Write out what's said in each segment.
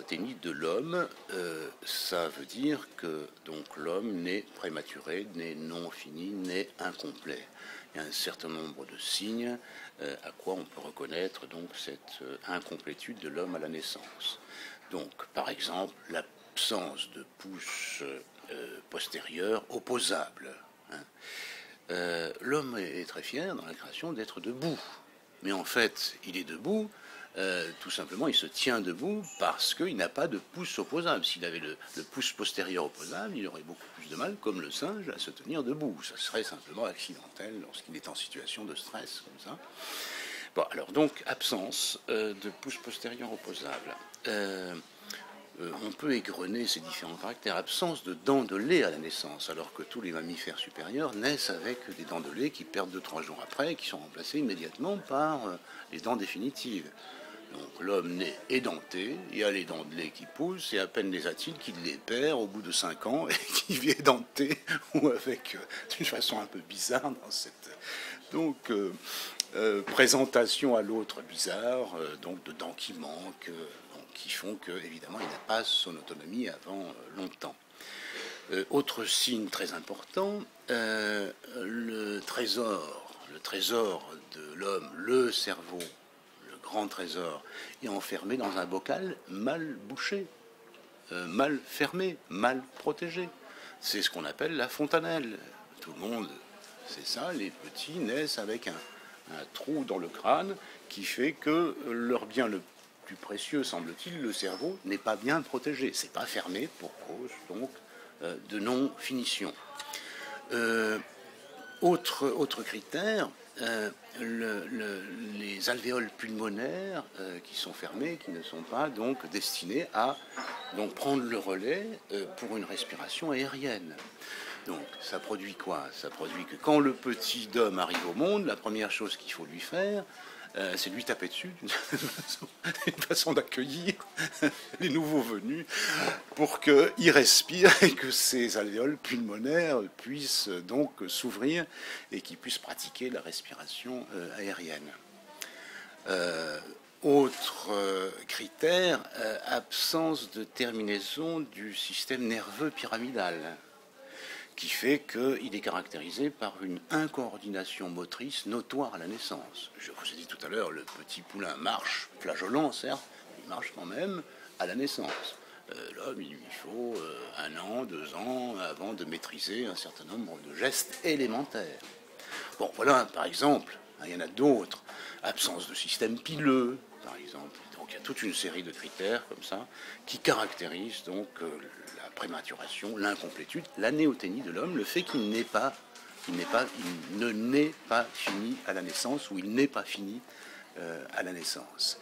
l'anéothénie de l'homme, ça veut dire que donc l'homme n'est prématuré, n'est non fini, n'est incomplet. Il y a un certain nombre de signes à quoi on peut reconnaître donc cette incomplétude de l'homme à la naissance. Donc, par exemple, l'absence de pouce postérieur opposable. L'homme est très fier dans la création d'être debout, mais en fait, il est debout. Tout simplement, il se tient debout parce qu'il n'a pas de pouce opposable. S'il avait le pouce postérieur opposable, il aurait beaucoup plus de mal, comme le singe, à se tenir debout. Ça serait simplement accidentel lorsqu'il est en situation de stress, comme ça. Bon, alors donc, absence de pouce postérieur opposable. On peut égrener ces différents caractères. Absence de dents de lait à la naissance, alors que tous les mammifères supérieurs naissent avec des dents de lait qui perdent 2-3 jours après et qui sont remplacées immédiatement par les dents définitives. Donc l'homme naît édenté, il y a les dents de lait qui poussent, et à peine les a-t-il qu'il les perd au bout de 5 ans et qu'il vit édenté, ou avec d'une façon un peu bizarre dans cette présentation à l'autre bizarre, donc de dents qui manquent, qui font que évidemment il n'a pas son autonomie avant longtemps. Autre signe très important, le trésor de l'homme, le cerveau, grand trésor, est enfermé dans un bocal mal bouché, mal fermé, mal protégé. C'est ce qu'on appelle la fontanelle. Tout le monde sait ça, les petits naissent avec un trou dans le crâne qui fait que leur bien le plus précieux, semble-t-il, le cerveau, n'est pas bien protégé. C'est pas fermé pour cause donc de non-finition. Autre critère, les alvéoles pulmonaires qui sont fermées, qui ne sont pas donc destinées à donc prendre le relais pour une respiration aérienne. Donc ça produit quoi? Ça produit que quand le petit homme arrive au monde, la première chose qu'il faut lui faire, c'est lui taper dessus d'une façon d'accueillir les nouveaux venus pour qu'ils respirent et que ces alvéoles pulmonaires puissent donc s'ouvrir et qu'ils puissent pratiquer la respiration aérienne. Autre critère, absence de terminaison du système nerveux pyramidal, qui fait qu'il est caractérisé par une incoordination motrice notoire à la naissance. Je vous ai dit tout à l'heure, le petit poulain marche, flageolant certes, il marche quand même à la naissance. L'homme, il lui faut 1 an, 2 ans avant de maîtriser un certain nombre de gestes élémentaires. Bon, voilà, par exemple, il y en a d'autres. Absence de système pileux, par exemple. Donc il y a toute une série de critères comme ça qui caractérisent donc la prématuration, l'incomplétude, l'anéothénie de l'homme, le fait qu'il ne n'est pas fini à la naissance, ou il n'est pas fini à la naissance.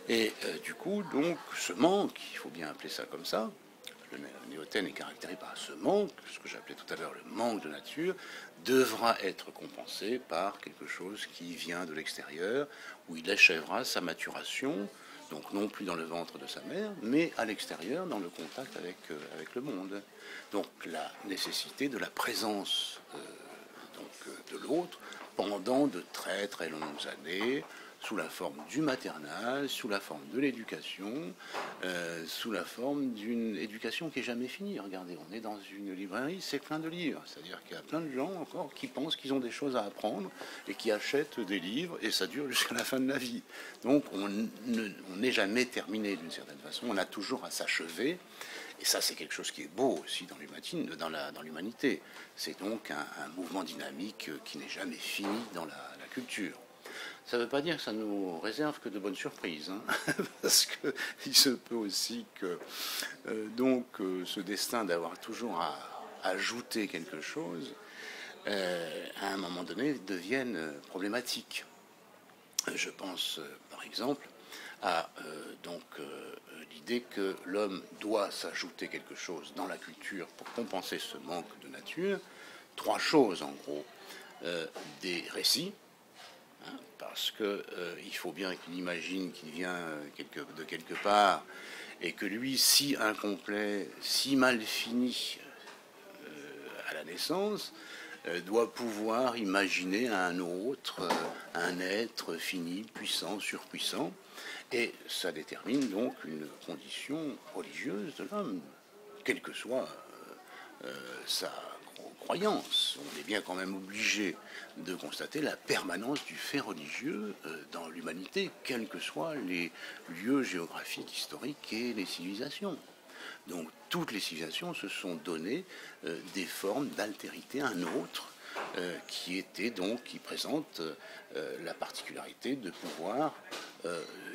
Et du coup, donc, ce manque, il faut bien appeler ça comme ça, le néothène est caractérisé par ce manque, ce que j'appelais tout à l'heure le manque de nature, devra être compensé par quelque chose qui vient de l'extérieur, où il achèvera sa maturation, donc non plus dans le ventre de sa mère, mais à l'extérieur, dans le contact avec le monde. Donc la nécessité de la présence de l'autre pendant de très très longues années, sous la forme du maternal, sous la forme de l'éducation, sous la forme d'une éducation qui n'est jamais finie. Regardez, on est dans une librairie, c'est plein de livres. C'est-à-dire qu'il y a plein de gens encore qui pensent qu'ils ont des choses à apprendre et qui achètent des livres, et ça dure jusqu'à la fin de la vie. Donc on n'est jamais terminé d'une certaine façon, on a toujours à s'achever. Et ça, c'est quelque chose qui est beau aussi dans l'humanité. C'est donc un mouvement dynamique qui n'est jamais fini dans la culture. Ça ne veut pas dire que ça nous réserve que de bonnes surprises, hein, parce qu'il se peut aussi que ce destin d'avoir toujours à ajouter quelque chose, à un moment donné, devienne problématique. Je pense, par exemple, à l'idée que l'homme doit s'ajouter quelque chose dans la culture pour compenser ce manque de nature. 3 choses, en gros. Des récits, parce qu'il faut bien qu'il imagine qu'il vient de quelque part, et que lui, si incomplet, si mal fini à la naissance, doit pouvoir imaginer un autre, un être fini, puissant, surpuissant. Et ça détermine donc une condition religieuse de l'homme, quelle que soit sa croyance. On est bien quand même obligé de constater la permanence du fait religieux dans l'humanité, quels que soient les lieux géographiques, historiques et les civilisations. Donc toutes les civilisations se sont données des formes d'altérité à un autre qui présente la particularité de pouvoir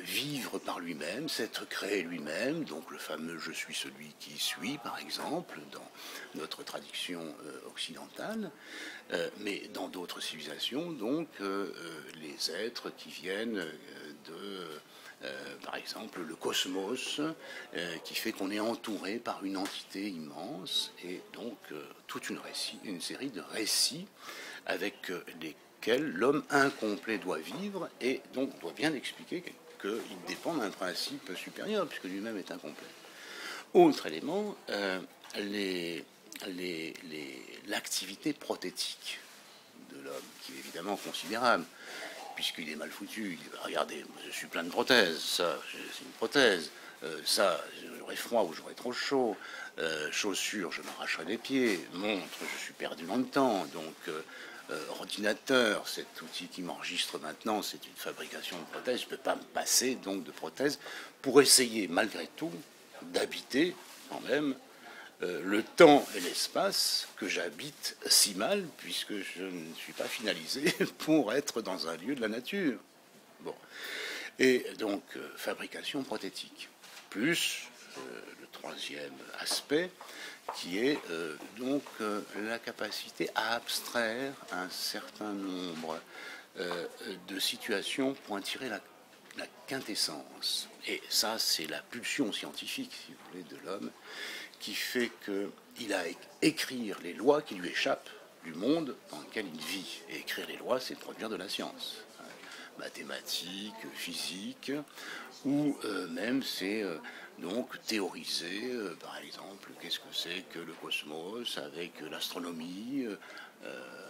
vivre par lui-même, s'être créé lui-même, donc le fameux je suis celui qui suis, par exemple, dans notre tradition occidentale, mais dans d'autres civilisations, donc les êtres qui viennent par exemple, le cosmos, qui fait qu'on est entouré par une entité immense, et donc toute une série de récits avec lesquels l'homme incomplet doit vivre, et donc doit bien expliquer qu'il dépend d'un principe supérieur, puisque lui-même est incomplet. Autre élément, l'activité prothétique de l'homme, qui est évidemment considérable, puisqu'il est mal foutu. Il dit, regardez, je suis plein de prothèses, ça, c'est une prothèse, ça, j'aurai froid ou j'aurai trop chaud, chaussures, je m'arracherai les pieds, montre, je suis perdu dans le temps, donc ordinateur, cet outil qui m'enregistre maintenant, c'est une fabrication de prothèses, je ne peux pas me passer donc de prothèses pour essayer, malgré tout, d'habiter quand même le temps et l'espace que j'habite si mal, puisque je ne suis pas finalisé pour être dans un lieu de la nature. Bon. Et donc, fabrication prothétique. Plus le troisième aspect, qui est donc la capacité à abstraire un certain nombre de situations pour en tirer la quintessence. Et ça, c'est la pulsion scientifique, si vous voulez, de l'homme, qui fait qu'il a à écrire les lois qui lui échappent du monde dans lequel il vit. Et écrire les lois, c'est produire de la science. Mathématiques, physique, ou même c'est donc théoriser, par exemple, qu'est-ce que c'est que le cosmos avec l'astronomie,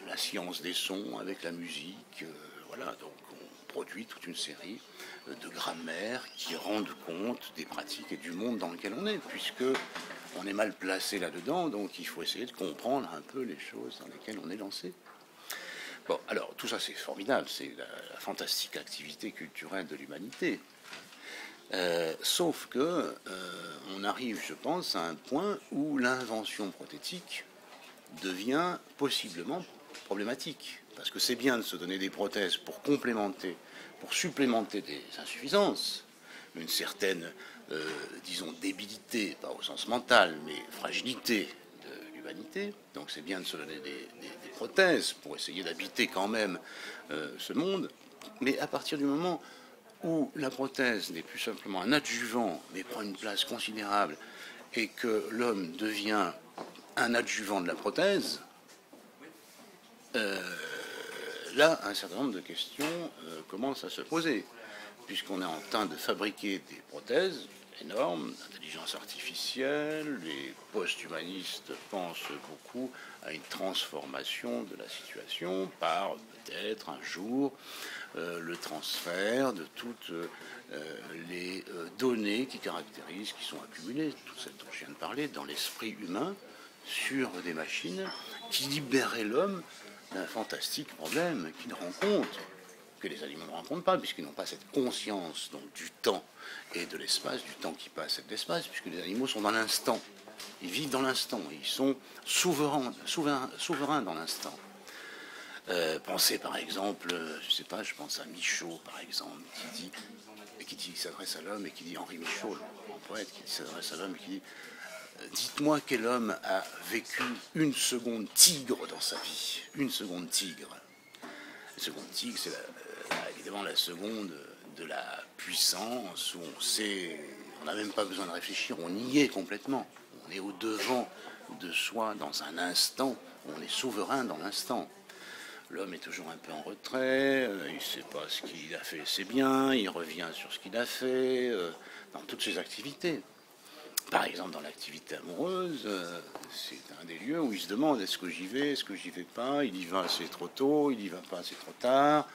la science des sons avec la musique, voilà, donc on produit toute une série de grammaires qui rendent compte des pratiques et du monde dans lequel on est, puisque on est mal placé là-dedans, donc il faut essayer de comprendre un peu les choses dans lesquelles on est lancé. Bon, alors tout ça c'est formidable, c'est la fantastique activité culturelle de l'humanité. Sauf que on arrive, je pense, à un point où l'invention prothétique devient possiblement problématique. Parce que c'est bien de se donner des prothèses pour complémenter, pour supplémenter des insuffisances, une certaine, disons, débilité, pas au sens mental, mais fragilité de l'humanité. Donc c'est bien de se donner des prothèses pour essayer d'habiter quand même ce monde. Mais à partir du moment où la prothèse n'est plus simplement un adjuvant, mais prend une place considérable, et que l'homme devient un adjuvant de la prothèse, là, un certain nombre de questions commencent à se poser, puisqu'on est en train de fabriquer des prothèses énormes, d'intelligence artificielle, les post-humanistes pensent beaucoup à une transformation de la situation par peut-être un jour le transfert de toutes les données qui caractérisent, qui sont accumulées, tout ce dont je viens de parler, dans l'esprit humain, sur des machines qui libéraient l'homme d'un fantastique problème qu'il rencontre, que les animaux ne rencontrent pas, puisqu'ils n'ont pas cette conscience donc, du temps et de l'espace, du temps qui passe et de l'espace, puisque les animaux sont dans l'instant. Ils vivent dans l'instant, ils sont souverains dans l'instant. Pensez par exemple, je sais pas, je pense à Michaud par exemple, qui s'adresse à l'homme et qui dit, Henri Michaud, le grand poète, qui s'adresse à l'homme et qui dit, dites-moi quel homme a vécu une seconde tigre dans sa vie, une seconde tigre. La seconde tigre, c'est évidemment la seconde de la puissance où on sait, on n'a même pas besoin de réfléchir, on y est complètement. On est au devant de soi dans un instant, on est souverain dans l'instant. L'homme est toujours un peu en retrait, il ne sait pas ce qu'il a fait, c'est bien, il revient sur ce qu'il a fait, dans toutes ses activités. Par exemple, dans l'activité amoureuse, c'est un des lieux où il se demande est-ce que j'y vais, est-ce que j'y vais pas, il y va assez trop tôt, il y va pas assez trop tard,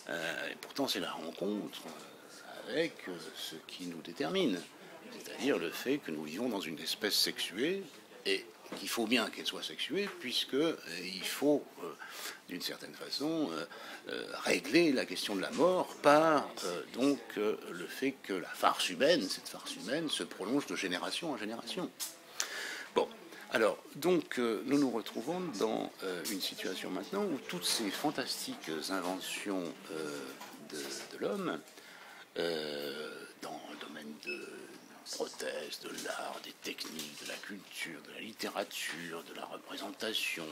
et pourtant c'est la rencontre avec ce qui nous détermine, c'est-à-dire le fait que nous vivons dans une espèce sexuée et qu'il faut bien qu'elle soit sexuée, puisqu'il faut, d'une certaine façon, régler la question de la mort par donc le fait que la farce humaine, cette farce humaine, se prolonge de génération en génération. Bon, alors, donc, nous nous retrouvons dans une situation maintenant où toutes ces fantastiques inventions de l'homme, dans le domaine de prothèses, de l'art, des techniques, de la culture, de la littérature, de la représentation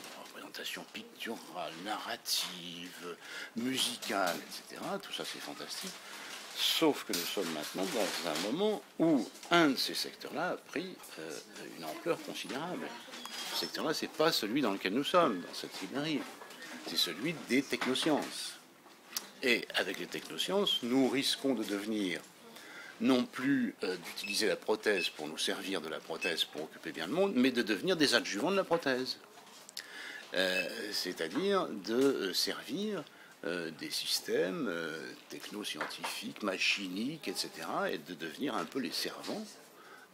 picturale, narrative, musicale, etc. Tout ça, c'est fantastique. Sauf que nous sommes maintenant dans un moment où un de ces secteurs-là a pris une ampleur considérable. Ce secteur-là, ce n'est pas celui dans lequel nous sommes, dans cette librairie. C'est celui des technosciences. Et avec les technosciences, nous risquons de devenir non plus d'utiliser la prothèse pour nous servir de la prothèse pour occuper bien le monde, mais de devenir des adjuvants de la prothèse. C'est-à-dire de servir des systèmes technoscientifiques, machiniques, etc., et de devenir un peu les servants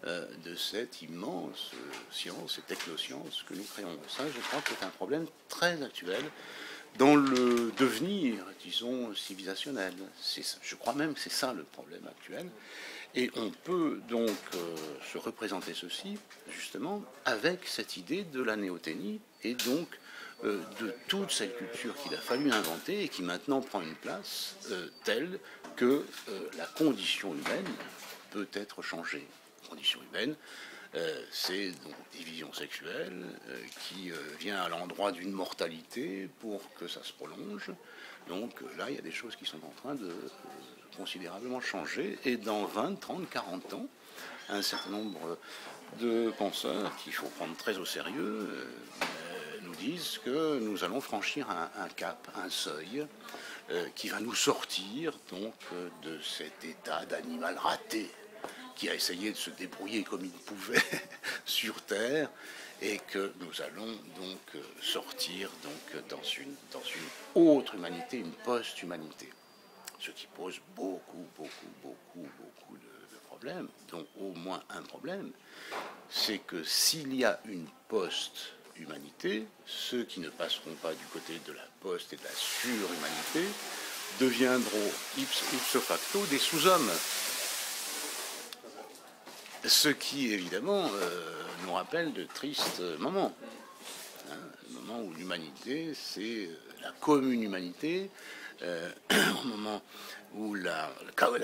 de cette immense science et technoscience que nous créons. Ça, je crois que c'est un problème très actuel dans le devenir, disons, civilisationnel. Je crois même que c'est ça le problème actuel. Et on peut donc se représenter ceci, justement, avec cette idée de la néothénie, et donc de toute cette culture qu'il a fallu inventer et qui maintenant prend une place telle que la condition humaine peut être changée. La condition humaine, c'est donc division sexuelle qui vient à l'endroit d'une mortalité pour que ça se prolonge. Donc là, il y a des choses qui sont en train de considérablement changer. Et dans 20, 30, 40 ans, un certain nombre de penseurs qu'il faut prendre très au sérieux nous disent que nous allons franchir un cap, un seuil qui va nous sortir donc de cet état d'animal raté qui a essayé de se débrouiller comme il pouvait sur Terre, et que nous allons donc sortir donc dans une autre humanité, une post-humanité. Ce qui pose beaucoup de problèmes, dont au moins un problème, c'est que s'il y a une post-humanité, ceux qui ne passeront pas du côté de la post et de la surhumanité deviendront ipso facto des sous-hommes. Ce qui, évidemment, nous rappelle de tristes moments. Le moment où l'humanité, c'est la commune humanité, au moment où la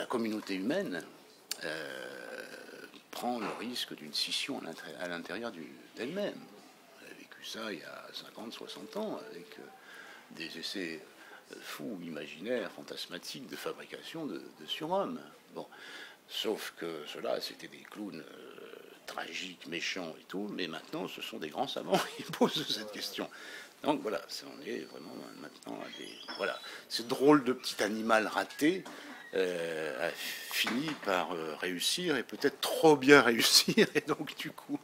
communauté humaine prend le risque d'une scission à l'intérieur d'elle-même. On a vécu ça il y a 50, 60 ans, avec des essais fous, imaginaires, fantasmatiques de fabrication de surhommes. Bon. Sauf que ceux-là, c'était des clowns tragiques, méchants et tout, mais maintenant, ce sont des grands savants qui posent cette question. Donc voilà, on est vraiment maintenant à des... Voilà, ce drôle de petit animal raté a fini par réussir, et peut-être trop bien réussir, et donc du coup,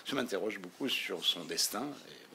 je m'interroge beaucoup sur son destin. Et